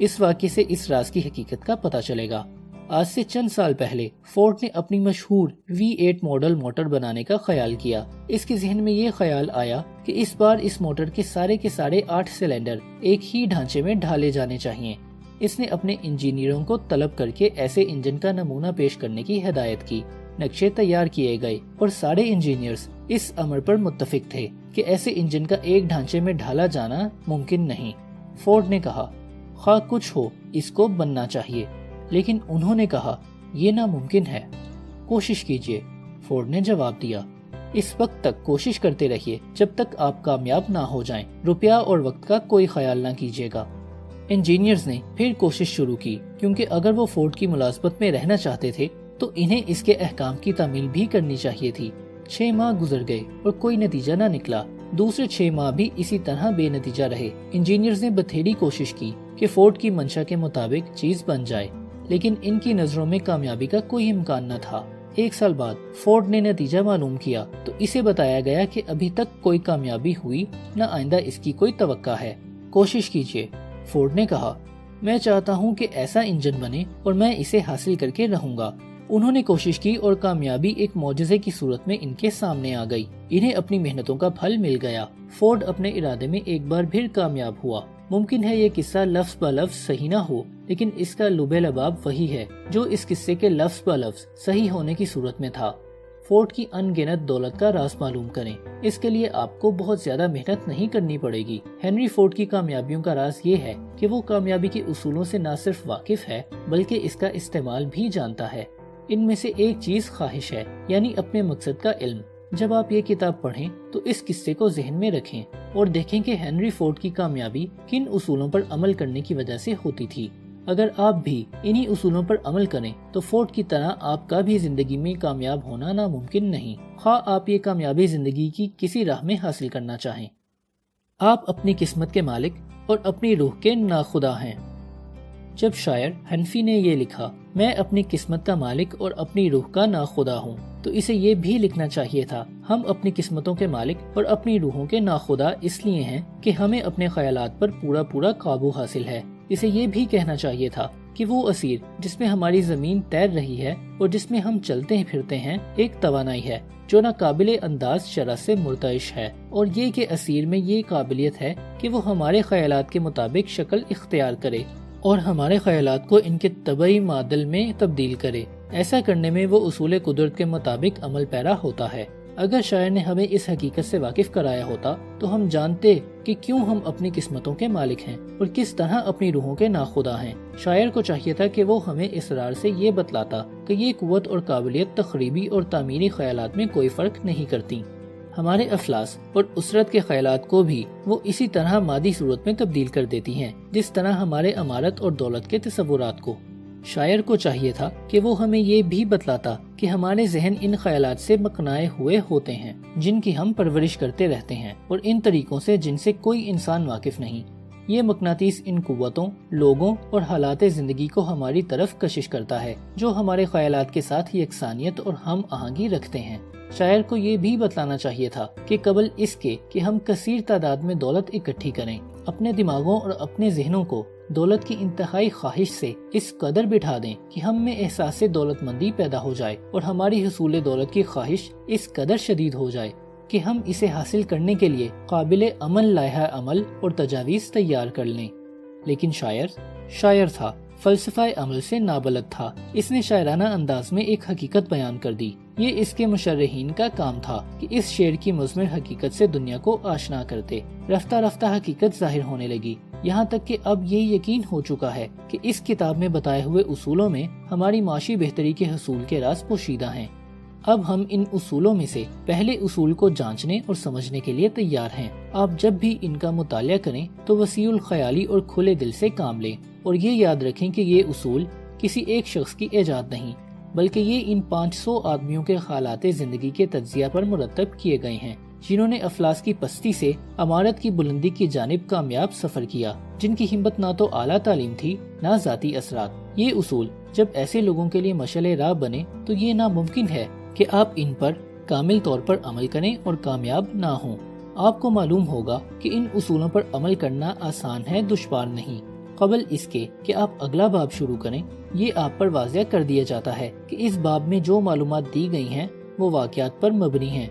اس واقعے سے اس راز کی حقیقت کا پتہ چلے گا۔ آج سے چند سال پہلے فورڈ نے اپنی مشہور V8 ماڈل موٹر بنانے کا خیال کیا۔ اس کے ذہن میں یہ خیال آیا کہ اس بار اس موٹر کے سارے 8 سلنڈر ایک ہی ڈھانچے میں ڈھالے جانے چاہیے۔ اس نے اپنے انجینئروں کو طلب کر کے ایسے انجن کا نمونہ پیش کرنے کی ہدایت کی۔ نقشے تیار کیے گئے اور سارے انجینئرز اس امر پر متفق تھے کہ ایسے انجن کا ایک ڈھانچے میں ڈھالا جانا ممکن نہیں۔ فورڈ نے کہا، خواہ کچھ ہو اس کو بننا چاہیے، لیکن انہوں نے کہا یہ ناممکن ہے۔ کوشش کیجئے، فورڈ نے جواب دیا۔ اس وقت تک کوشش کرتے رہیے جب تک آپ کامیاب نہ ہو جائیں۔ روپیہ اور وقت کا کوئی خیال نہ کیجیے گا۔ انجینئرز نے پھر کوشش شروع کی، کیونکہ اگر وہ فورڈ کی ملازمت میں رہنا چاہتے تھے تو انہیں اس کے احکام کی تعمیل بھی کرنی چاہیے تھی۔ 6 ماہ گزر گئے اور کوئی نتیجہ نہ نکلا۔ دوسرے 6 ماہ بھی اسی طرح بے نتیجہ رہے۔ انجینئرز نے بتھیڑی کوشش کی کہ فورڈ کی منشا کے مطابق چیز بن جائے، لیکن ان کی نظروں میں کامیابی کا کوئی امکان نہ تھا۔ 1 سال بعد فورڈ نے نتیجہ معلوم کیا تو اسے بتایا گیا کہ ابھی تک کوئی کامیابی ہوئی نہ آئندہ اس کی کوئی توقع ہے۔ کوشش کیجیے، فورڈ نے کہا۔ میں چاہتا ہوں کہ ایسا انجن بنے اور میں اسے حاصل کر کے رہوں گا۔ انہوں نے کوشش کی اور کامیابی ایک معجزے کی صورت میں ان کے سامنے آ گئی۔ انہیں اپنی محنتوں کا پھل مل گیا۔ فورڈ اپنے ارادے میں ایک بار پھر کامیاب ہوا۔ ممکن ہے یہ قصہ لفظ بہ لفظ صحیح نہ ہو، لیکن اس کا لب لباب وہی ہے جو اس قصے کے لفظ بہ لفظ صحیح ہونے کی صورت میں تھا۔ فورڈ کی ان گنت دولت کا راز معلوم کریں۔ اس کے لیے آپ کو بہت زیادہ محنت نہیں کرنی پڑے گی۔ ہنری فورڈ کی کامیابیوں کا راز یہ ہے کہ وہ کامیابی کے اصولوں سے نہ صرف واقف ہے بلکہ اس کا استعمال بھی جانتا ہے۔ ان میں سے ایک چیز خواہش ہے، یعنی اپنے مقصد کا علم۔ جب آپ یہ کتاب پڑھیں تو اس قصے کو ذہن میں رکھیں اور دیکھیں کہ ہنری فورڈ کی کامیابی کن اصولوں پر عمل کرنے کی وجہ سے ہوتی تھی۔ اگر آپ بھی انہی اصولوں پر عمل کریں تو فورڈ کی طرح آپ کا بھی زندگی میں کامیاب ہونا ناممکن نہیں، خواہ آپ یہ کامیابی زندگی کی کسی راہ میں حاصل کرنا چاہیں۔ آپ اپنی قسمت کے مالک اور اپنی روح کے ناخدا ہیں۔ جب شاعر حنفی نے یہ لکھا، میں اپنی قسمت کا مالک اور اپنی روح کا ناخدا ہوں، تو اسے یہ بھی لکھنا چاہیے تھا، ہم اپنی قسمتوں کے مالک اور اپنی روحوں کے ناخدا اس لیے ہیں کہ ہمیں اپنے خیالات پر پورا قابو حاصل ہے۔ اسے یہ بھی کہنا چاہیے تھا کہ وہ اسیر جس میں ہماری زمین تیر رہی ہے اور جس میں ہم چلتے پھرتے ہیں ایک توانائی ہے جو ناقابل انداز شرح سے مرتعش ہے، اور یہ کہ اسیر میں یہ قابلیت ہے کہ وہ ہمارے خیالات کے مطابق شکل اختیار کرے اور ہمارے خیالات کو ان کے طبعی معدل میں تبدیل کرے۔ ایسا کرنے میں وہ اصول قدرت کے مطابق عمل پیرا ہوتا ہے۔ اگر شاعر نے ہمیں اس حقیقت سے واقف کرایا ہوتا تو ہم جانتے کہ کیوں ہم اپنی قسمتوں کے مالک ہیں اور کس طرح اپنی روحوں کے ناخدا ہیں۔ شاعر کو چاہیے تھا کہ وہ ہمیں اسرار سے یہ بتلاتا کہ یہ قوت اور قابلیت تخریبی اور تعمیری خیالات میں کوئی فرق نہیں کرتی۔ ہمارے افلاس اور اسرت کے خیالات کو بھی وہ اسی طرح مادی صورت میں تبدیل کر دیتی ہیں جس طرح ہمارے امارت اور دولت کے تصورات کو۔ شاعر کو چاہیے تھا کہ وہ ہمیں یہ بھی بتلاتا کہ ہمارے ذہن ان خیالات سے مقناعے ہوئے ہوتے ہیں جن کی ہم پرورش کرتے رہتے ہیں، اور ان طریقوں سے جن سے کوئی انسان واقف نہیں۔ یہ مقناطیس ان قوتوں، لوگوں اور حالات زندگی کو ہماری طرف کشش کرتا ہے جو ہمارے خیالات کے ساتھ یکسانیت اور ہم آہنگی رکھتے ہیں۔ شاعر کو یہ بھی بتلانا چاہیے تھا کہ قبل اس کے کہ ہم کثیر تعداد میں دولت اکٹھی کریں، اپنے دماغوں اور اپنے ذہنوں کو دولت کی انتہائی خواہش سے اس قدر بٹھا دیں کہ ہم میں احساس دولت مندی پیدا ہو جائے اور ہماری حصول دولت کی خواہش اس قدر شدید ہو جائے کہ ہم اسے حاصل کرنے کے لیے قابل عمل لائحہ عمل اور تجاویز تیار کر لیں۔ لیکن شاعر تھا، فلسفہ عمل سے نابلد تھا۔ اس نے شاعرانہ انداز میں ایک حقیقت بیان کر دی۔ یہ اس کے مشرحین کا کام تھا کہ اس شعر کی مضمر حقیقت سے دنیا کو آشنا کرتے۔ رفتہ رفتہ حقیقت ظاہر ہونے لگی، یہاں تک کہ اب یہ یقین ہو چکا ہے کہ اس کتاب میں بتائے ہوئے اصولوں میں ہماری معاشی بہتری کے حصول کے راز پوشیدہ ہیں۔ اب ہم ان اصولوں میں سے پہلے اصول کو جانچنے اور سمجھنے کے لیے تیار ہیں۔ آپ جب بھی ان کا مطالعہ کریں تو وسیع الخیالی اور کھلے دل سے کام لیں، اور یہ یاد رکھیں کہ یہ اصول کسی ایک شخص کی ایجاد نہیں، بلکہ یہ ان 500 آدمیوں کے حالات زندگی کے تجزیہ پر مرتب کیے گئے ہیں جنہوں نے افلاس کی پستی سے امارت کی بلندی کی جانب کامیاب سفر کیا، جن کی ہمت نہ تو اعلیٰ تعلیم تھی نہ ذاتی اثرات۔ یہ اصول جب ایسے لوگوں کے لیے مشعل راہ بنے تو یہ ناممکن ہے کہ آپ ان پر کامل طور پر عمل کریں اور کامیاب نہ ہوں۔ آپ کو معلوم ہوگا کہ ان اصولوں پر عمل کرنا آسان ہے، دشوار نہیں۔ قبل اس کے کہ آپ اگلا باب شروع کریں، یہ آپ پر واضح کر دیا جاتا ہے کہ اس باب میں جو معلومات دی گئی ہیں وہ واقعات پر مبنی ہیں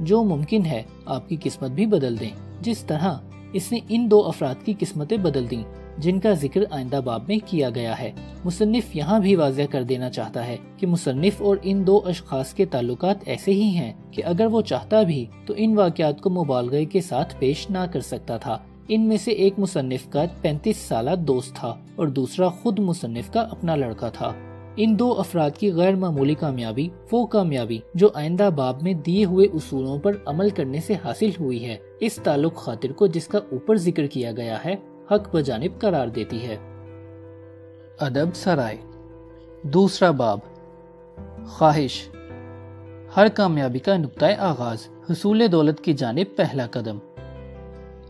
جو ممکن ہے آپ کی قسمت بھی بدل دیں، جس طرح اس نے ان دو افراد کی قسمتیں بدل دیں جن کا ذکر آئندہ باب میں کیا گیا ہے۔ مصنف یہاں بھی واضح کر دینا چاہتا ہے کہ مصنف اور ان دو اشخاص کے تعلقات ایسے ہی ہیں کہ اگر وہ چاہتا بھی تو ان واقعات کو مبالغے کے ساتھ پیش نہ کر سکتا تھا۔ ان میں سے ایک مصنف کا 35 سالہ دوست تھا اور دوسرا خود مصنف کا اپنا لڑکا تھا۔ ان دو افراد کی غیر معمولی کامیابی وہ کامیابی جو آئندہ باب میں دیے ہوئے اصولوں پر عمل کرنے سے حاصل ہوئی ہے، اس تعلق خاطر کو جس کا اوپر ذکر کیا گیا ہے حق بجانب قرار دیتی ہے۔ ادب سرائے۔ دوسرا باب، خواہش۔ ہر کامیابی کا نقطۂ آغاز، حصول دولت کی جانب پہلا قدم۔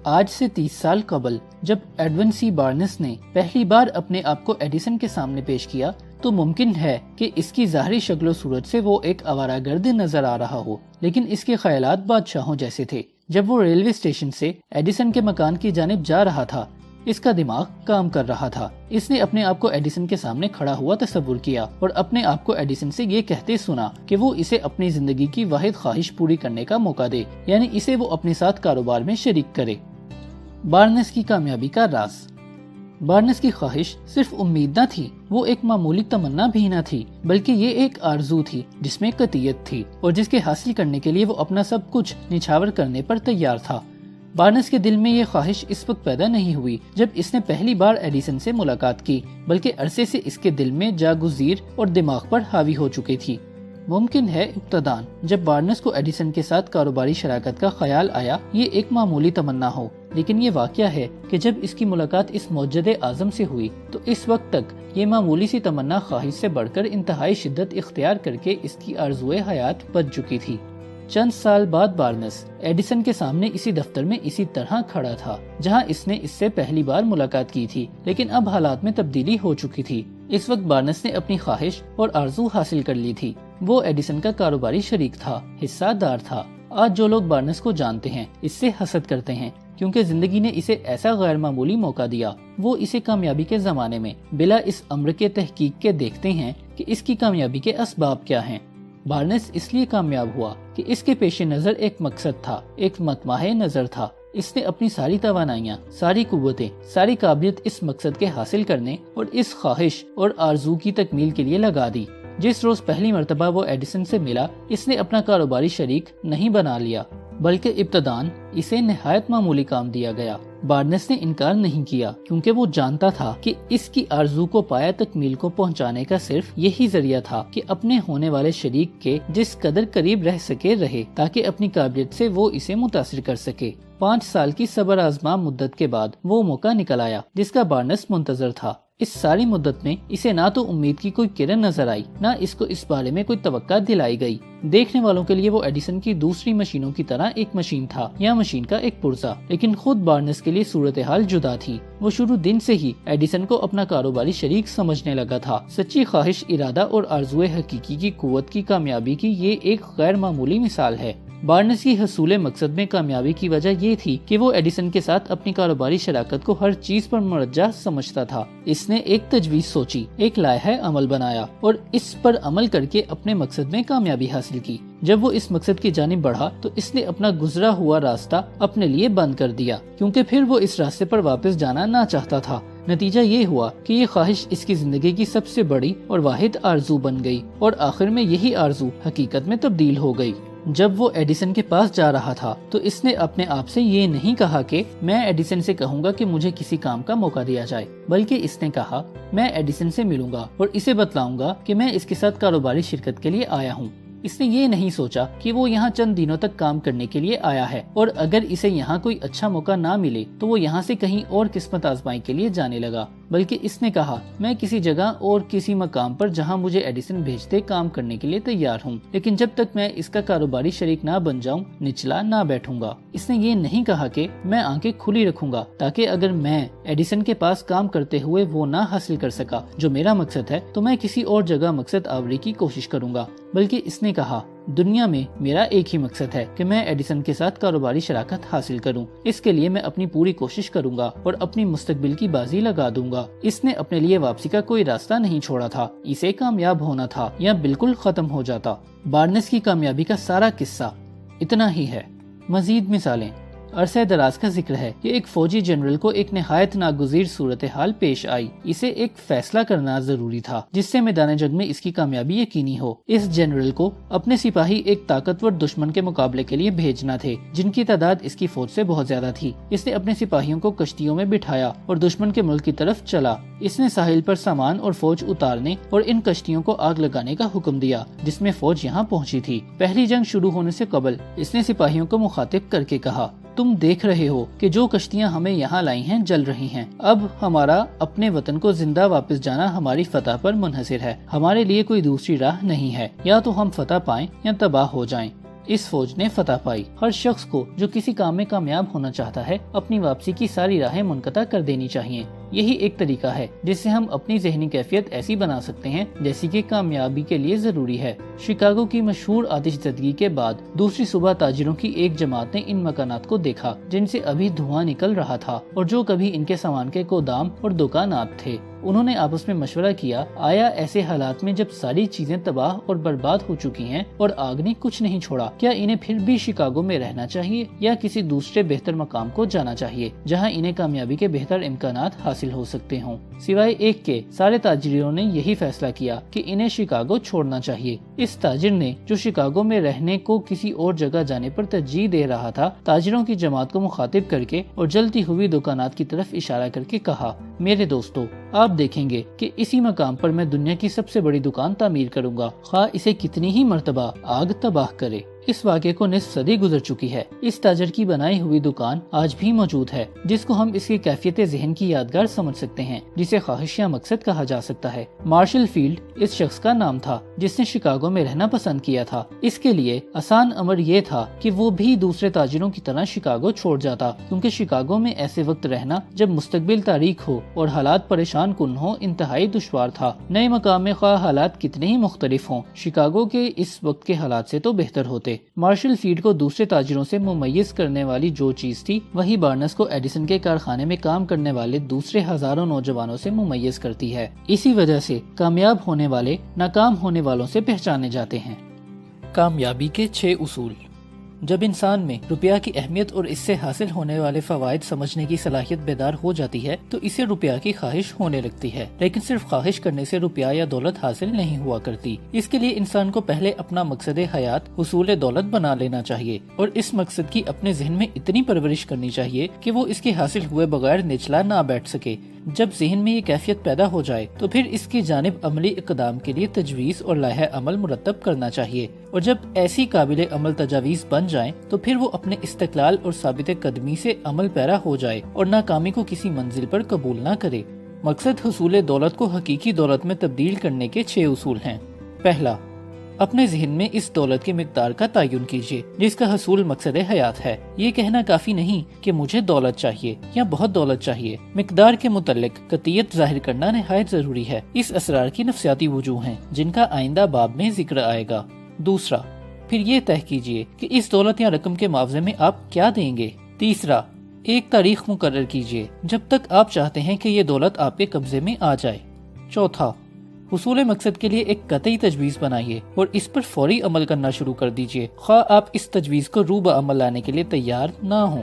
آج سے 30 سال قبل جب ایڈون سی بارنس نے پہلی بار اپنے آپ کو ایڈیسن کے سامنے پیش کیا تو ممکن ہے کہ اس کی ظاہری شکل و صورت سے وہ ایک آوارہ گرد نظر آ رہا ہو، لیکن اس کے خیالات بادشاہوں جیسے تھے۔ جب وہ ریلوے اسٹیشن سے ایڈیسن کے مکان کی جانب جا رہا تھا، اس کا دماغ کام کر رہا تھا۔ اس نے اپنے آپ کو ایڈیسن کے سامنے کھڑا ہوا تصور کیا اور اپنے آپ کو ایڈیسن سے یہ کہتے سنا کہ وہ اسے اپنی زندگی کی واحد خواہش پوری کرنے کا موقع دے، یعنی اسے وہ اپنے ساتھ کاروبار میں شریک کرے۔ بارنس کی کامیابی کا راز۔ بارنس کی خواہش صرف امید نہ تھی، وہ ایک معمولی تمنا بھی نہ تھی، بلکہ یہ ایک آرزو تھی جس میں قطعیت تھی اور جس کے حاصل کرنے کے لیے وہ اپنا سب کچھ نچھاور کرنے پر تیار تھا۔ بارنس کے دل میں یہ خواہش اس وقت پیدا نہیں ہوئی جب اس نے پہلی بار ایڈیسن سے ملاقات کی، بلکہ عرصے سے اس کے دل میں جاگزیر اور دماغ پر حاوی ہو چکی تھی۔ ممکن ہے ابتداً جب بارنس کو ایڈیسن کے ساتھ کاروباری شراکت کا خیال آیا یہ ایک معمولی تمنا ہو، لیکن یہ واقعہ ہے کہ جب اس کی ملاقات اس موجد اعظم سے ہوئی تو اس وقت تک یہ معمولی سی تمنا خواہش سے بڑھ کر انتہائی شدت اختیار کر کے اس کی آرزوئے حیات بن چکی تھی۔ چند سال بعد بارنس ایڈیسن کے سامنے اسی دفتر میں اسی طرح کھڑا تھا جہاں اس نے اس سے پہلی بار ملاقات کی تھی، لیکن اب حالات میں تبدیلی ہو چکی تھی۔ اس وقت بارنس نے اپنی خواہش اور آرزو حاصل کر لی تھی۔ وہ ایڈیسن کا کاروباری شریک تھا، حصہ دار تھا۔ آج جو لوگ بارنس کو جانتے ہیں اس سے حسد کرتے ہیں کیونکہ زندگی نے اسے ایسا غیر معمولی موقع دیا۔ وہ اسے کامیابی کے زمانے میں بلا اس امر کے تحقیق کے دیکھتے ہیں کہ اس کی کامیابی کے اسباب کیا ہیں۔ بارنس اس لیے کامیاب ہوا کہ اس کے پیش نظر ایک مقصد تھا، ایک مطمع نظر تھا۔ اس نے اپنی ساری توانائیاں، ساری قوتیں، ساری قابلیت اس مقصد کے حاصل کرنے اور اس خواہش اور آرزو کی تکمیل کے لیے لگا دی۔ جس روز پہلی مرتبہ وہ ایڈیسن سے ملا اس نے اپنا کاروباری شریک نہیں بنا لیا، بلکہ ابتداً اسے نہایت معمولی کام دیا گیا۔ بارنس نے انکار نہیں کیا کیونکہ وہ جانتا تھا کہ اس کی آرزو کو پایا تکمیل کو پہنچانے کا صرف یہی ذریعہ تھا کہ اپنے ہونے والے شریک کے جس قدر قریب رہ سکے رہے تاکہ اپنی قابلیت سے وہ اسے متاثر کر سکے۔ 5 سال کی صبر آزما مدت کے بعد وہ موقع نکل آیا جس کا بارنس منتظر تھا۔ اس ساری مدت میں اسے نہ تو امید کی کوئی کرن نظر آئی، نہ اس کو اس بارے میں کوئی توقع دلائی گئی۔ دیکھنے والوں کے لیے وہ ایڈیسن کی دوسری مشینوں کی طرح ایک مشین تھا یا مشین کا ایک پرزہ، لیکن خود بارنس کے لیے صورتحال جدا تھی۔ وہ شروع دن سے ہی ایڈیسن کو اپنا کاروباری شریک سمجھنے لگا تھا۔ سچی خواہش، ارادہ اور آرزوئے حقیقی کی قوت کی کامیابی کی یہ ایک غیر معمولی مثال ہے۔ بارنس کی حصول مقصد میں کامیابی کی وجہ یہ تھی کہ وہ ایڈیسن کے ساتھ اپنی کاروباری شراکت کو ہر چیز پر مرجع سمجھتا تھا۔ اس نے ایک تجویز سوچی، ایک لائحہ عمل بنایا اور اس پر عمل کر کے اپنے مقصد میں کامیابی حاصل کی۔ جب وہ اس مقصد کی جانب بڑھا تو اس نے اپنا گزرا ہوا راستہ اپنے لیے بند کر دیا کیونکہ پھر وہ اس راستے پر واپس جانا نہ چاہتا تھا۔ نتیجہ یہ ہوا کہ یہ خواہش اس کی زندگی کی سب سے بڑی اور واحد آرزو بن گئی اور آخر میں یہی آرزو حقیقت میں تبدیل ہو گئی۔ جب وہ ایڈیسن کے پاس جا رہا تھا تو اس نے اپنے آپ سے یہ نہیں کہا کہ میں ایڈیسن سے کہوں گا کہ مجھے کسی کام کا موقع دیا جائے، بلکہ اس نے کہا میں ایڈیسن سے ملوں گا اور اسے بتلاؤں گا کہ میں اس کے ساتھ کاروباری شرکت کے لیے آیا ہوں۔ اس نے یہ نہیں سوچا کہ وہ یہاں چند دنوں تک کام کرنے کے لیے آیا ہے اور اگر اسے یہاں کوئی اچھا موقع نہ ملے تو وہ یہاں سے کہیں اور قسمت آزمائی کے لیے جانے لگا، بلکہ اس نے کہا میں کسی جگہ اور کسی مقام پر جہاں مجھے ایڈیسن بھیجتے کام کرنے کے لیے تیار ہوں، لیکن جب تک میں اس کا کاروباری شریک نہ بن جاؤں نچلا نہ بیٹھوں گا۔ اس نے یہ نہیں کہا کہ میں آنکھیں کھلی رکھوں گا تاکہ اگر میں ایڈیسن کے پاس کام کرتے ہوئے وہ نہ حاصل کر سکا جو میرا مقصد ہے تو میں کسی اور جگہ مقصد آوری کی کوشش کروں گا، بلکہ اس نے کہا دنیا میں میرا ایک ہی مقصد ہے کہ میں ایڈیسن کے ساتھ کاروباری شراکت حاصل کروں۔ اس کے لیے میں اپنی پوری کوشش کروں گا اور اپنی مستقبل کی بازی لگا دوں گا۔ اس نے اپنے لیے واپسی کا کوئی راستہ نہیں چھوڑا تھا، اسے کامیاب ہونا تھا یا بالکل ختم ہو جاتا۔ بارنس کی کامیابی کا سارا قصہ اتنا ہی ہے۔ مزید مثالیں۔ عرصہ دراز کا ذکر ہے کہ ایک فوجی جنرل کو ایک نہایت ناگزیر صورتحال پیش آئی۔ اسے ایک فیصلہ کرنا ضروری تھا جس سے میدان جنگ میں اس کی کامیابی یقینی ہو۔ اس جنرل کو اپنے سپاہی ایک طاقتور دشمن کے مقابلے کے لیے بھیجنا تھے جن کی تعداد اس کی فوج سے بہت زیادہ تھی۔ اس نے اپنے سپاہیوں کو کشتیوں میں بٹھایا اور دشمن کے ملک کی طرف چلا۔ اس نے ساحل پر سامان اور فوج اتارنے اور ان کشتیوں کو آگ لگانے کا حکم دیا جس میں فوج یہاں پہنچی تھی۔ پہلی جنگ شروع ہونے سے قبل اس نے سپاہیوں کو مخاطب کر کے کہا، تم دیکھ رہے ہو کہ جو کشتیاں ہمیں یہاں لائی ہیں جل رہی ہیں۔ اب ہمارا اپنے وطن کو زندہ واپس جانا ہماری فتح پر منحصر ہے۔ ہمارے لیے کوئی دوسری راہ نہیں ہے، یا تو ہم فتح پائیں یا تباہ ہو جائیں۔ اس فوج نے فتح پائی۔ ہر شخص کو جو کسی کام میں کامیاب ہونا چاہتا ہے اپنی واپسی کی ساری راہیں منقطع کر دینی چاہیے۔ یہی ایک طریقہ ہے جس سے ہم اپنی ذہنی کیفیت ایسی بنا سکتے ہیں جیسی کہ کامیابی کے لیے ضروری ہے۔ شکاگو کی مشہور آتش زدگی کے بعد دوسری صبح تاجروں کی ایک جماعت نے ان مکانات کو دیکھا جن سے ابھی دھواں نکل رہا تھا اور جو کبھی ان کے سامان کے گودام اور دکانات تھے۔ انہوں نے آپس میں مشورہ کیا، آیا ایسے حالات میں جب ساری چیزیں تباہ اور برباد ہو چکی ہیں اور آگ نے کچھ نہیں چھوڑا، کیا انہیں پھر بھی شکاگو میں رہنا چاہیے یا کسی دوسرے بہتر مقام کو جانا چاہیے جہاں انہیں کامیابی کے بہتر امکانات حاصل ہو سکتے ہوں؟ سوائے ایک کے سارے تاجروں نے یہی فیصلہ کیا کہ انہیں شکاگو چھوڑنا چاہیے۔ اس تاجر نے جو شکاگو میں رہنے کو کسی اور جگہ جانے پر ترجیح دے رہا تھا، تاجروں کی جماعت کو مخاطب کر کے اور جلتی ہوئی دکانات کی طرف اشارہ کر کے کہا، میرے دوستو، آپ دیکھیں گے کہ اسی مقام پر میں دنیا کی سب سے بڑی دکان تعمیر کروں گا، خواہ اسے کتنی ہی مرتبہ آگ تباہ کرے۔ اس واقعے کو نصف صدی گزر چکی ہے۔ اس تاجر کی بنائی ہوئی دکان آج بھی موجود ہے جس کو ہم اس کی کیفیت ذہن کی یادگار سمجھ سکتے ہیں جسے خواہش یا مقصد کہا جا سکتا ہے۔ مارشل فیلڈ اس شخص کا نام تھا جس نے شکاگو میں رہنا پسند کیا تھا۔ اس کے لیے آسان امر یہ تھا کہ وہ بھی دوسرے تاجروں کی طرح شکاگو چھوڑ جاتا، کیونکہ شکاگو میں ایسے وقت رہنا جب مستقبل تاریک ہو اور حالات پریشان کن ہو انتہائی دشوار تھا۔ نئے مقام میں خواہ حالات کتنے ہی مختلف ہوں، شکاگو کے اس وقت کے حالات سے تو بہتر ہوتے۔ مارشل فیلڈ کو دوسرے تاجروں سے ممیز کرنے والی جو چیز تھی وہی بارنس کو ایڈیسن کے کارخانے میں کام کرنے والے دوسرے ہزاروں نوجوانوں سے ممیز کرتی ہے۔ اسی وجہ سے کامیاب ہونے والے ناکام ہونے والوں سے پہچانے جاتے ہیں۔ کامیابی کے 6 اصول۔ جب انسان میں روپیہ کی اہمیت اور اس سے حاصل ہونے والے فوائد سمجھنے کی صلاحیت بیدار ہو جاتی ہے تو اسے روپیہ کی خواہش ہونے لگتی ہے، لیکن صرف خواہش کرنے سے روپیہ یا دولت حاصل نہیں ہوا کرتی۔ اس کے لیے انسان کو پہلے اپنا مقصد حیات حصول دولت بنا لینا چاہیے اور اس مقصد کی اپنے ذہن میں اتنی پرورش کرنی چاہیے کہ وہ اس کے حاصل ہوئے بغیر نچلا نہ بیٹھ سکے۔ جب ذہن میں یہ کیفیت پیدا ہو جائے تو پھر اس کی جانب عملی اقدام کے لیے تجویز اور لائحہ عمل مرتب کرنا چاہیے، اور جب ایسی قابل عمل تجاویز بن جائیں تو پھر وہ اپنے استقلال اور ثابت قدمی سے عمل پیرا ہو جائے اور ناکامی کو کسی منزل پر قبول نہ کرے۔ مقصد حصول دولت کو حقیقی دولت میں تبدیل کرنے کے 6 اصول ہیں۔ پہلا، اپنے ذہن میں اس دولت کی مقدار کا تعین کیجیے جس کا حصول مقصد حیات ہے۔ یہ کہنا کافی نہیں کہ مجھے دولت چاہیے یا بہت دولت چاہیے۔ مقدار کے متعلق قطعیت ظاہر کرنا نہایت ضروری ہے۔ اس اسرار کی نفسیاتی وجوہ ہیں جن کا آئندہ باب میں ذکر آئے گا۔ دوسرا، پھر یہ طے کیجیے کہ اس دولت یا رقم کے معاوضے میں آپ کیا دیں گے۔ تیسرا، ایک تاریخ مقرر کیجیے جب تک آپ چاہتے ہیں کہ یہ دولت آپ کے قبضے میں آ جائے۔ چوتھا، حصول مقصد کے لیے ایک قطعی تجویز بنائیے اور اس پر فوری عمل کرنا شروع کر دیجیے، خواہ آپ اس تجویز کو روح بعمل لانے کے لیے تیار نہ ہوں۔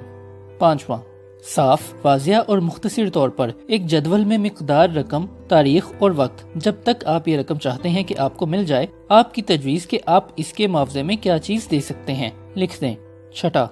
پانچواں، صاف، واضح اور مختصر طور پر ایک جدول میں مقدار، رقم، تاریخ اور وقت جب تک آپ یہ رقم چاہتے ہیں کہ آپ کو مل جائے، آپ کی تجویز کہ آپ اس کے معاوضے میں کیا چیز دے سکتے ہیں لکھ دیں۔ چھٹا،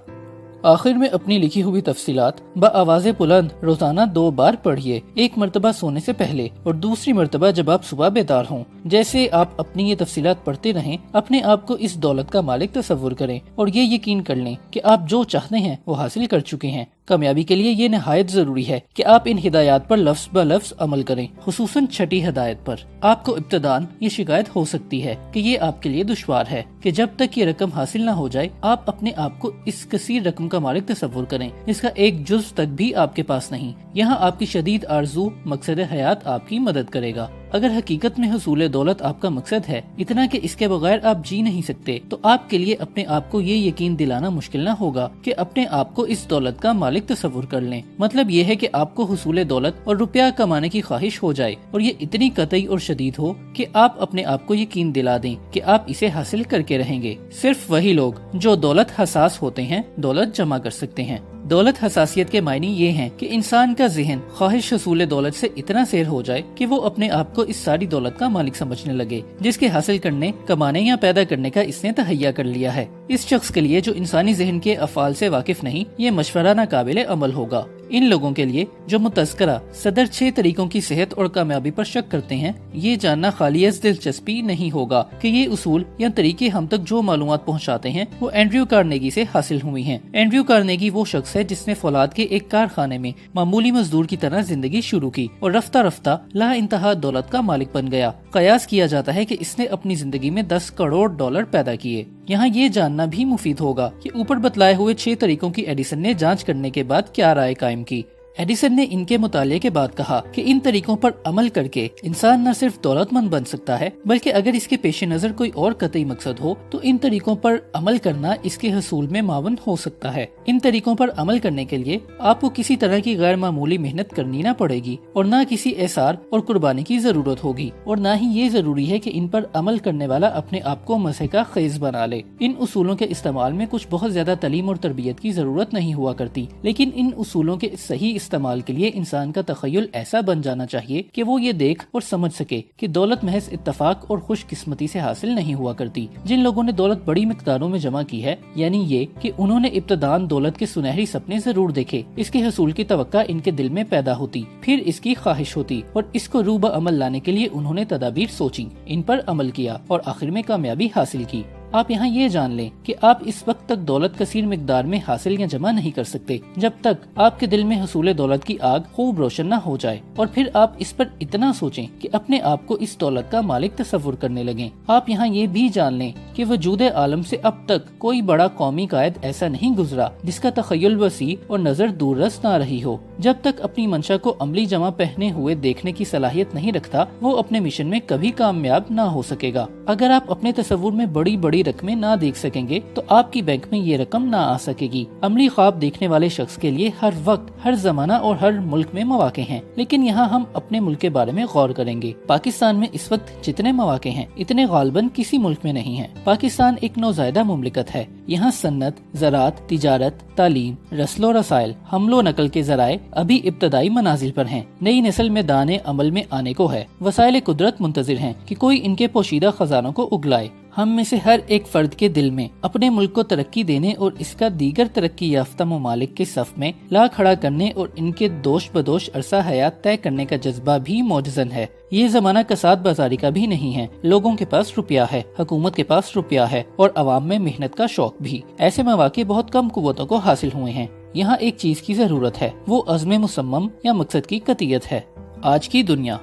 آخر میں اپنی لکھی ہوئی تفصیلات بآواز بلند روزانہ 2 بار پڑھیے، ایک مرتبہ سونے سے پہلے اور دوسری مرتبہ جب آپ صبح بیدار ہوں۔ جیسے آپ اپنی یہ تفصیلات پڑھتے رہیں، اپنے آپ کو اس دولت کا مالک تصور کریں اور یہ یقین کر لیں کہ آپ جو چاہتے ہیں وہ حاصل کر چکے ہیں۔ کامیابی کے لیے یہ نہایت ضروری ہے کہ آپ ان ہدایات پر لفظ بہ لفظ عمل کریں، خصوصاً چھٹی ہدایت پر۔ آپ کو ابتداً یہ شکایت ہو سکتی ہے کہ یہ آپ کے لیے دشوار ہے کہ جب تک یہ رقم حاصل نہ ہو جائے آپ اپنے آپ کو اس کثیر رقم کا مالک تصور کریں جس کا ایک جز تک بھی آپ کے پاس نہیں۔ یہاں آپ کی شدید آرزو مقصد حیات آپ کی مدد کرے گا۔ اگر حقیقت میں حصول دولت آپ کا مقصد ہے، اتنا کہ اس کے بغیر آپ جی نہیں سکتے، تو آپ کے لیے اپنے آپ کو یہ یقین دلانا مشکل نہ ہوگا کہ اپنے آپ کو اس دولت کا مالک تصور کر لیں۔ مطلب یہ ہے کہ آپ کو حصول دولت اور روپیہ کمانے کی خواہش ہو جائے، اور یہ اتنی قطعی اور شدید ہو کہ آپ اپنے آپ کو یقین دلا دیں کہ آپ اسے حاصل کر کے رہیں گے۔ صرف وہی لوگ جو دولت حساس ہوتے ہیں دولت جمع کر سکتے ہیں۔ دولت حساسیت کے معنی یہ ہیں کہ انسان کا ذہن خواہش حصول دولت سے اتنا سیر ہو جائے کہ وہ اپنے آپ کو اس ساری دولت کا مالک سمجھنے لگے جس کے حاصل کرنے، کمانے یا پیدا کرنے کا اس نے تہیا کر لیا ہے۔ اس شخص کے لیے جو انسانی ذہن کے افعال سے واقف نہیں، یہ مشورہ ناقابل عمل ہوگا۔ ان لوگوں کے لیے جو متذکرہ صدر 6 طریقوں کی صحت اور کامیابی پر شک کرتے ہیں، یہ جاننا خالی از دلچسپی نہیں ہوگا کہ یہ اصول یا طریقے ہم تک جو معلومات پہنچاتے ہیں وہ اینڈریو کارنیگی سے حاصل ہوئی ہیں۔ اینڈریو کارنیگی وہ شخص ہے جس نے فولاد کے ایک کارخانے میں معمولی مزدور کی طرح زندگی شروع کی اور رفتہ رفتہ لا انتہا دولت کا مالک بن گیا۔ قیاس کیا جاتا ہے کہ اس نے اپنی زندگی میں $10 کروڑ پیدا کیے۔ یہاں یہ جاننا بھی مفید ہوگا کہ اوپر بتلائے ہوئے 6 طریقوں کی ایڈیسن نے جانچ کرنے کے بعد کیا رائے قائم کی۔ ایڈیسن نے ان کے مطالعے کے بعد کہا کہ ان طریقوں پر عمل کر کے انسان نہ صرف دولت مند بن سکتا ہے، بلکہ اگر اس کے پیش نظر کوئی اور قطعی مقصد ہو تو ان طریقوں پر عمل کرنا اس کے حصول میں معاون ہو سکتا ہے۔ ان طریقوں پر عمل کرنے کے لیے آپ کو کسی طرح کی غیر معمولی محنت کرنی نہ پڑے گی، اور نہ کسی احسار اور قربانی کی ضرورت ہوگی، اور نہ ہی یہ ضروری ہے کہ ان پر عمل کرنے والا اپنے آپ کو مزے کا خیز بنا لے۔ ان اصولوں کے استعمال میں کچھ بہت زیادہ تعلیم اور تربیت کی ضرورت نہیں ہوا کرتی، لیکن ان اصولوں کے صحیح استعمال کے لیے انسان کا تخیل ایسا بن جانا چاہیے کہ وہ یہ دیکھ اور سمجھ سکے کہ دولت محض اتفاق اور خوش قسمتی سے حاصل نہیں ہوا کرتی۔ جن لوگوں نے دولت بڑی مقداروں میں جمع کی ہے، یعنی یہ کہ انہوں نے ابتداً دولت کے سنہری سپنے ضرور دیکھے، اس کے حصول کی توقع ان کے دل میں پیدا ہوتی، پھر اس کی خواہش ہوتی، اور اس کو روبہ عمل لانے کے لیے انہوں نے تدابیر سوچی، ان پر عمل کیا اور آخر میں کامیابی حاصل کی۔ آپ یہاں یہ جان لیں کہ آپ اس وقت تک دولت کثیر مقدار میں حاصل یا جمع نہیں کر سکتے جب تک آپ کے دل میں حصول دولت کی آگ خوب روشن نہ ہو جائے، اور پھر آپ اس پر اتنا سوچیں کہ اپنے آپ کو اس دولت کا مالک تصور کرنے لگیں۔ آپ یہاں یہ بھی جان لیں کہ وجود عالم سے اب تک کوئی بڑا قومی قائد ایسا نہیں گزرا جس کا تخیل وسیع اور نظر دور رس نہ رہی ہو۔ جب تک اپنی منشا کو عملی جمع پہنے ہوئے دیکھنے کی صلاحیت نہیں رکھتا، وہ اپنے مشن میں کبھی کامیاب نہ ہو سکے گا۔ اگر آپ اپنے تصور میں بڑی بڑی رقمیں نہ دیکھ سکیں گے تو آپ کی بینک میں یہ رقم نہ آ سکے گی۔ عملی خواب دیکھنے والے شخص کے لیے ہر وقت، ہر زمانہ اور ہر ملک میں مواقع ہیں، لیکن یہاں ہم اپنے ملک کے بارے میں غور کریں گے۔ پاکستان میں اس وقت جتنے مواقع ہیں اتنے غالباً کسی ملک میں نہیں ہیں۔ پاکستان ایک نوزائیدہ مملکت ہے۔ یہاں صنعت، زراعت، تجارت، تعلیم، رسل و رسائل، حمل و نقل کے ذرائع ابھی ابتدائی منازل پر ہیں۔ نئی نسل میں دانے عمل میں آنے کو ہے۔ وسائل قدرت منتظر ہیں کہ کوئی ان کے پوشیدہ خزانوں کو اگلائے۔ ہم میں سے ہر ایک فرد کے دل میں اپنے ملک کو ترقی دینے اور اس کا دیگر ترقی یافتہ ممالک کے صف میں لا کھڑا کرنے اور ان کے دوش بدوش عرصہ حیات طے کرنے کا جذبہ بھی موجزن ہے۔ یہ زمانہ کساد بازاری کا بھی نہیں ہے۔ لوگوں کے پاس روپیہ ہے، حکومت کے پاس روپیہ ہے، اور عوام میں محنت کا شوق بھی۔ ایسے مواقع بہت کم قوتوں کو حاصل ہوئے ہیں۔ یہاں ایک چیز کی ضرورت ہے، وہ عزم مصمم یا مقصد کی قطعیت ہے۔ آج کی دنیا،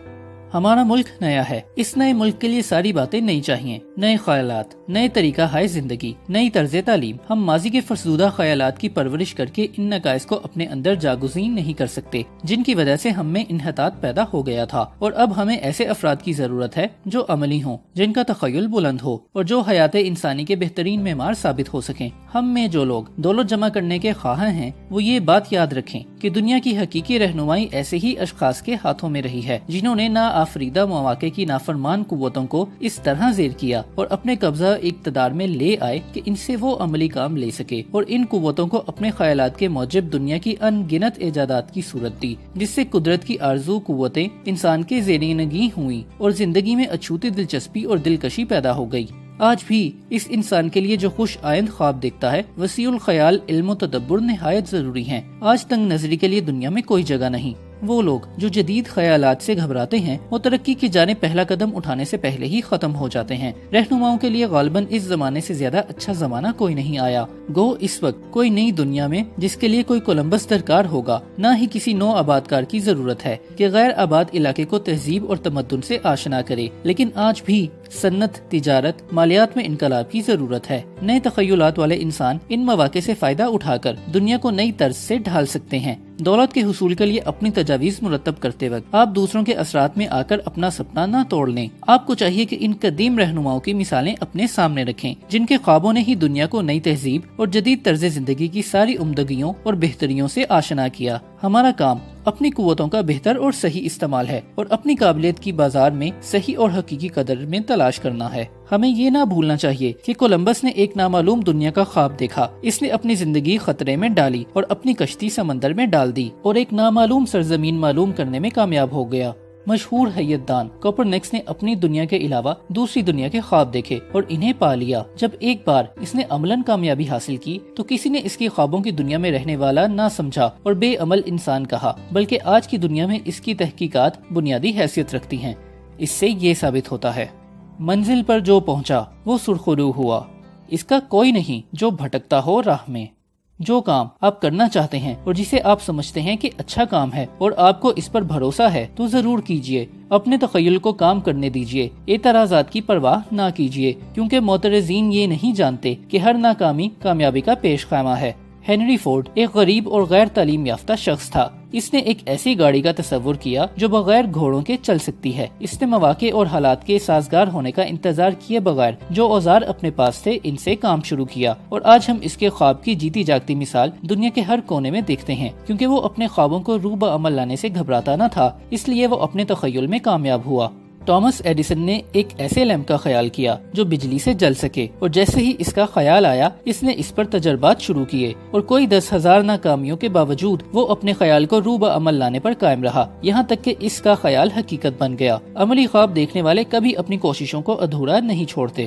ہمارا ملک نیا ہے۔ اس نئے ملک کے لیے ساری باتیں نئی چاہیے، نئے خیالات، نئے طریقہ ہائے زندگی، نئی طرز تعلیم۔ ہم ماضی کے فرسودہ خیالات کی پرورش کر کے ان نقائص کو اپنے اندر جاگزین نہیں کر سکتے جن کی وجہ سے ہم میں انحطاط پیدا ہو گیا تھا، اور اب ہمیں ایسے افراد کی ضرورت ہے جو عملی ہوں، جن کا تخیل بلند ہو، اور جو حیات انسانی کے بہترین معمار ثابت ہو سکیں۔ ہم میں جو لوگ دولت جمع کرنے کے خواہاں ہیں وہ یہ بات یاد رکھیں کہ دنیا کی حقیقی رہنمائی ایسے ہی اشخاص کے ہاتھوں میں رہی ہے جنہوں نے نا آفریدہ مواقع کی نافرمان قوتوں کو اس طرح زیر کیا اور اپنے قبضہ اقتدار میں لے آئے کہ ان سے وہ عملی کام لے سکے، اور ان قوتوں کو اپنے خیالات کے موجب دنیا کی ان گنت ایجادات کی صورت دی، جس سے قدرت کی آرزو قوتیں انسان کے زیر نگیں ہوئیں اور زندگی میں اچھوتی دلچسپی اور دلکشی پیدا ہو گئی۔ آج بھی اس انسان کے لیے جو خوش آئند خواب دیکھتا ہے، وسیع الخیال علم و تدبر نہایت ضروری ہیں۔ آج تنگ نظری کے لیے دنیا میں کوئی جگہ نہیں۔ وہ لوگ جو جدید خیالات سے گھبراتے ہیں وہ ترقی کی جانب پہلا قدم اٹھانے سے پہلے ہی ختم ہو جاتے ہیں۔ رہنماؤں کے لیے غالباً اس زمانے سے زیادہ اچھا زمانہ کوئی نہیں آیا۔ گو اس وقت کوئی نئی دنیا میں جس کے لیے کوئی کولمبس درکار ہوگا، نہ ہی کسی نو آباد کار کی ضرورت ہے کہ غیر آباد علاقے کو تہذیب اور تمدن سے آشنا کرے۔ لیکن آج بھی صنعت، تجارت، مالیات میں انقلاب کی ضرورت ہے۔ نئے تخیلات والے انسان ان مواقع سے فائدہ اٹھا کر دنیا کو نئی طرز سے ڈھال سکتے ہیں۔ دولت کے حصول کے لیے اپنی تجاویز مرتب کرتے وقت آپ دوسروں کے اثرات میں آ کر اپنا سپنا نہ توڑ لیں۔ آپ کو چاہیے کہ ان قدیم رہنماؤں کی مثالیں اپنے سامنے رکھیں، جن کے خوابوں نے ہی دنیا کو نئی تہذیب اور جدید طرز زندگی کی ساری عمدگیوں اور بہتریوں سے آشنا کیا۔ ہمارا کام اپنی قوتوں کا بہتر اور صحیح استعمال ہے اور اپنی قابلیت کی بازار میں صحیح اور حقیقی قدر میں تلاش کرنا ہے۔ ہمیں یہ نہ بھولنا چاہیے کہ کولمبس نے ایک نامعلوم دنیا کا خواب دیکھا، اس نے اپنی زندگی خطرے میں ڈالی اور اپنی کشتی سمندر میں ڈال دی اور ایک نامعلوم سرزمین معلوم کرنے میں کامیاب ہو گیا۔ مشہور حیات دان کوپرنکس نے اپنی دنیا کے علاوہ دوسری دنیا کے خواب دیکھے اور انہیں پا لیا۔ جب ایک بار اس نے عملاً کامیابی حاصل کی تو کسی نے اس کی خوابوں کی دنیا میں رہنے والا نہ سمجھا اور بے عمل انسان کہا، بلکہ آج کی دنیا میں اس کی تحقیقات بنیادی حیثیت رکھتی ہیں۔ اس سے یہ ثابت ہوتا ہے، منزل پر جو پہنچا وہ سرخرو ہوا، اس کا کوئی نہیں جو بھٹکتا ہو راہ میں۔ جو کام آپ کرنا چاہتے ہیں اور جسے آپ سمجھتے ہیں کہ اچھا کام ہے اور آپ کو اس پر بھروسہ ہے تو ضرور کیجئے۔ اپنے تخیل کو کام کرنے دیجئے، اعتراضات کی پرواہ نہ کیجئے، کیونکہ معترضین یہ نہیں جانتے کہ ہر ناکامی کامیابی کا پیش خیمہ ہے۔ ہنری فورڈ ایک غریب اور غیر تعلیم یافتہ شخص تھا۔ اس نے ایک ایسی گاڑی کا تصور کیا جو بغیر گھوڑوں کے چل سکتی ہے۔ اس نے مواقع اور حالات کے سازگار ہونے کا انتظار کیے بغیر جو اوزار اپنے پاس تھے ان سے کام شروع کیا، اور آج ہم اس کے خواب کی جیتی جاگتی مثال دنیا کے ہر کونے میں دیکھتے ہیں۔ کیونکہ وہ اپنے خوابوں کو روح بعمل لانے سے گھبراتا نہ تھا، اس لیے وہ اپنے تخیل میں کامیاب ہوا۔ ٹامس ایڈیسن نے ایک ایسے لیمپ کا خیال کیا جو بجلی سے جل سکے، اور جیسے ہی اس کا خیال آیا اس نے اس پر تجربات شروع کیے، اور کوئی 10,000 ناکامیوں کے باوجود وہ اپنے خیال کو روح بعمل لانے پر قائم رہا، یہاں تک کہ اس کا خیال حقیقت بن گیا۔ عملی خواب دیکھنے والے کبھی اپنی کوششوں کو ادھورا نہیں چھوڑتے۔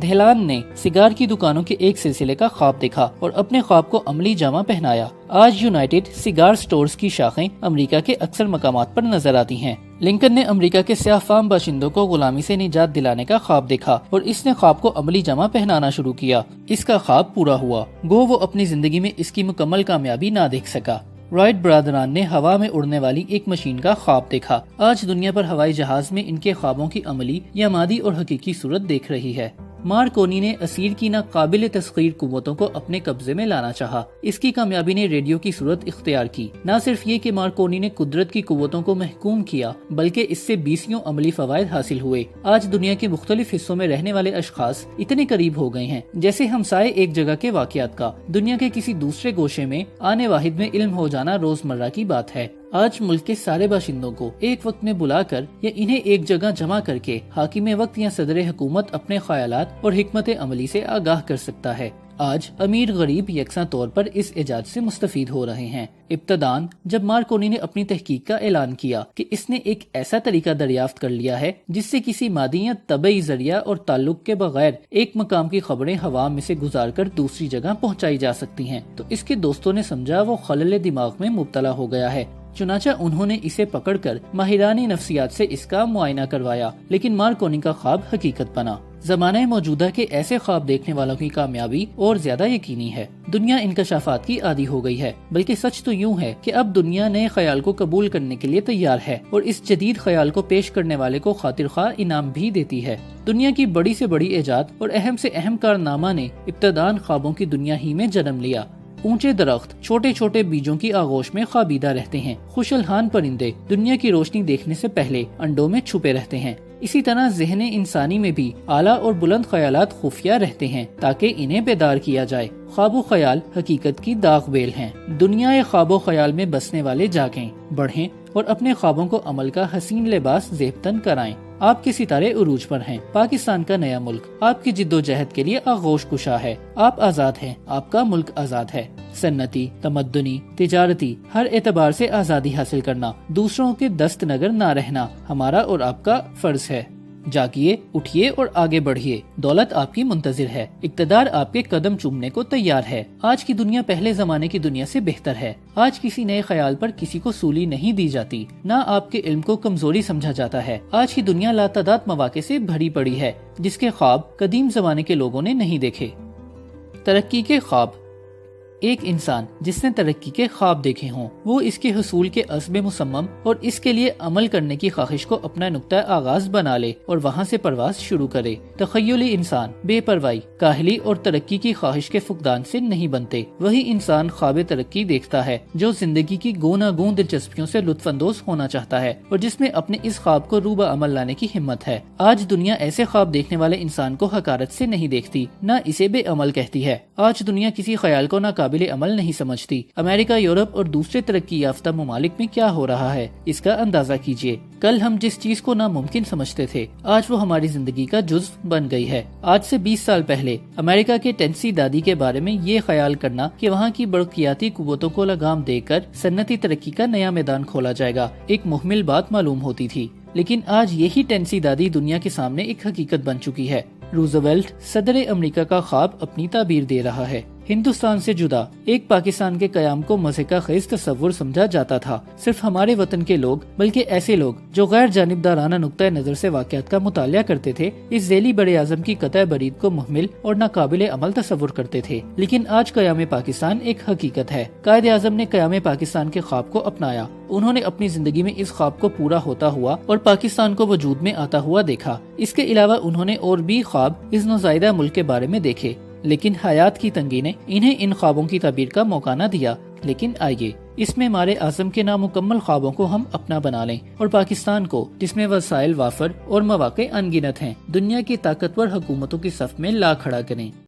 دھیلان نے سگار کی دکانوں کے ایک سلسلے کا خواب دیکھا اور اپنے خواب کو عملی جامہ پہنایا۔ آج یونائٹڈ سگار سٹورز کی شاخیں امریکہ کے اکثر مقامات پر نظر آتی ہیں۔ لنکن نے امریکہ کے سیاہ فام باشندوں کو غلامی سے نجات دلانے کا خواب دیکھا اور اس نے خواب کو عملی جامہ پہنانا شروع کیا۔ اس کا خواب پورا ہوا، گو وہ اپنی زندگی میں اس کی مکمل کامیابی نہ دیکھ سکا۔ رائٹ برادران نے ہوا میں اڑنے والی ایک مشین کا خواب دیکھا۔ آج دنیا پر ہوائی جہاز میں ان کے خوابوں کی عملی یا مادی اور حقیقی صورت دیکھ رہی ہے۔ مارکونی نے اسیر کی ناقابل تسخیر قوتوں کو اپنے قبضے میں لانا چاہا۔ اس کی کامیابی نے ریڈیو کی صورت اختیار کی۔ نہ صرف یہ کہ مارکونی نے قدرت کی قوتوں کو محکوم کیا، بلکہ اس سے 20 عملی فوائد حاصل ہوئے۔ آج دنیا کے مختلف حصوں میں رہنے والے اشخاص اتنے قریب ہو گئے ہیں جیسے ہمسائے ایک جگہ کے واقعات کا۔ دنیا کے کسی دوسرے گوشے میں آنے واحد میں علم ہو جانا روزمرہ کی بات ہے۔ آج ملک کے سارے باشندوں کو ایک وقت میں بلا کر یا انہیں ایک جگہ جمع کر کے حاکم وقت یا صدر حکومت اپنے خیالات اور حکمت عملی سے آگاہ کر سکتا ہے۔ آج امیر غریب یکساں طور پر اس ایجاد سے مستفید ہو رہے ہیں۔ ابتداً جب مارکونی نے اپنی تحقیق کا اعلان کیا کہ اس نے ایک ایسا طریقہ دریافت کر لیا ہے جس سے کسی مادی یا طبعی ذریعہ اور تعلق کے بغیر ایک مقام کی خبریں ہوا میں سے گزار کر دوسری جگہ پہنچائی جا سکتی ہیں، تو اس کے دوستوں نے سمجھا وہ خلل دماغ میں مبتلا ہو گیا ہے۔ چنانچہ انہوں نے اسے پکڑ کر ماہرانی نفسیات سے اس کا معائنہ کروایا، لیکن مارکونی کا خواب حقیقت بنا۔ زمانہ موجودہ کے ایسے خواب دیکھنے والوں کی کامیابی اور زیادہ یقینی ہے۔ دنیا انکشافات کی عادی ہو گئی ہے، بلکہ سچ تو یوں ہے کہ اب دنیا نئے خیال کو قبول کرنے کے لیے تیار ہے اور اس جدید خیال کو پیش کرنے والے کو خاطر خواہ انعام بھی دیتی ہے۔ دنیا کی بڑی سے بڑی ایجاد اور اہم سے اہم کارنامہ نے ابتداً خوابوں کی دنیا ہی میں جنم لیا۔ اونچے درخت چھوٹے چھوٹے بیجوں کی آغوش میں خوابیدہ رہتے ہیں۔ خوشلحان پرندے دنیا کی روشنی دیکھنے سے پہلے انڈوں میں چھپے رہتے ہیں۔ اسی طرح ذہن انسانی میں بھی اعلیٰ اور بلند خیالات خفیہ رہتے ہیں تاکہ انہیں بیدار کیا جائے۔ خواب و خیال حقیقت کی داغ بیل ہیں۔ دنیا خواب و خیال میں بسنے والے جاگیں، بڑھیں اور اپنے خوابوں کو عمل کا حسین لباس زیبتن کرائیں۔ آپ کے ستارے عروج پر ہیں۔ پاکستان کا نیا ملک آپ کی جد و جہد کے لیے آغوش کشا ہے۔ آپ آزاد ہیں، آپ کا ملک آزاد ہے۔ صنعتی، تمدنی، تجارتی ہر اعتبار سے آزادی حاصل کرنا، دوسروں کے دست نگر نہ رہنا ہمارا اور آپ کا فرض ہے۔ جاگیے، اٹھیے اور آگے بڑھیے۔ دولت آپ کی منتظر ہے، اقتدار آپ کے قدم چومنے کو تیار ہے۔ آج کی دنیا پہلے زمانے کی دنیا سے بہتر ہے۔ آج کسی نئے خیال پر کسی کو سولی نہیں دی جاتی، نہ آپ کے علم کو کمزوری سمجھا جاتا ہے۔ آج کی دنیا لاتعداد مواقع سے بھری پڑی ہے جس کے خواب قدیم زمانے کے لوگوں نے نہیں دیکھے۔ ترقی کے خواب۔ ایک انسان جس نے ترقی کے خواب دیکھے ہوں، وہ اس کے حصول کے عزم مصمم اور اس کے لیے عمل کرنے کی خواہش کو اپنا نقطہ آغاز بنا لے اور وہاں سے پرواز شروع کرے۔ تخیلی انسان بے پرواہی، کاہلی اور ترقی کی خواہش کے فقدان سے نہیں بنتے۔ وہی انسان خواب ترقی دیکھتا ہے جو زندگی کی گوناگون دلچسپیوں سے لطف اندوز ہونا چاہتا ہے اور جس میں اپنے اس خواب کو روبہ عمل لانے کی ہمت ہے۔ آج دنیا ایسے خواب دیکھنے والے انسان کو حقارت سے نہیں دیکھتی، نہ اسے بے عمل کہتی ہے۔ آج دنیا کسی خیال کو ناقابل عمل نہیں سمجھتی۔ امریکہ، یورپ اور دوسرے ترقی یافتہ ممالک میں کیا ہو رہا ہے، اس کا اندازہ کیجیے۔ کل ہم جس چیز کو ناممکن سمجھتے تھے، آج وہ ہماری زندگی کا جزو بن گئی ہے۔ آج سے 20 سال پہلے امریکہ کے ٹینسی دادی کے بارے میں یہ خیال کرنا کہ وہاں کی برقیاتی قوتوں کو لگام دے کر صنعتی ترقی کا نیا میدان کھولا جائے گا، ایک محمل بات معلوم ہوتی تھی۔ لیکن آج یہی ٹینسی دادی دنیا کے سامنے ایک حقیقت بن چکی ہے۔ روزویلٹ صدر امریکہ کا خواب اپنی تعبیر دے رہا ہے۔ ہندوستان سے جدا ایک پاکستان کے قیام کو مزے کا خیز تصور سمجھا جاتا تھا۔ صرف ہمارے وطن کے لوگ بلکہ ایسے لوگ جو غیر جانبدارانہ نقطہ نظر سے واقعات کا مطالعہ کرتے تھے، اس ذیلی بڑے اعظم کی قطع برید کو محمل اور ناقابل عمل تصور کرتے تھے۔ لیکن آج قیام پاکستان ایک حقیقت ہے۔ قائد اعظم نے قیام پاکستان کے خواب کو اپنایا۔ انہوں نے اپنی زندگی میں اس خواب کو پورا ہوتا ہوا اور پاکستان کو وجود میں آتا ہوا دیکھا۔ اس کے علاوہ انہوں نے اور بھی خواب اس نوزائیدہ ملک کے بارے میں دیکھے، لیکن حیات کی تنگی نے انہیں ان خوابوں کی تعبیر کا موقع نہ دیا۔ لیکن آئیے اس میں ہمارے اعظم کے نامکمل خوابوں کو ہم اپنا بنا لیں اور پاکستان کو، جس میں وسائل وافر اور مواقع ان گنت ہیں، دنیا کی طاقتور حکومتوں کی صف میں لا کھڑا کریں۔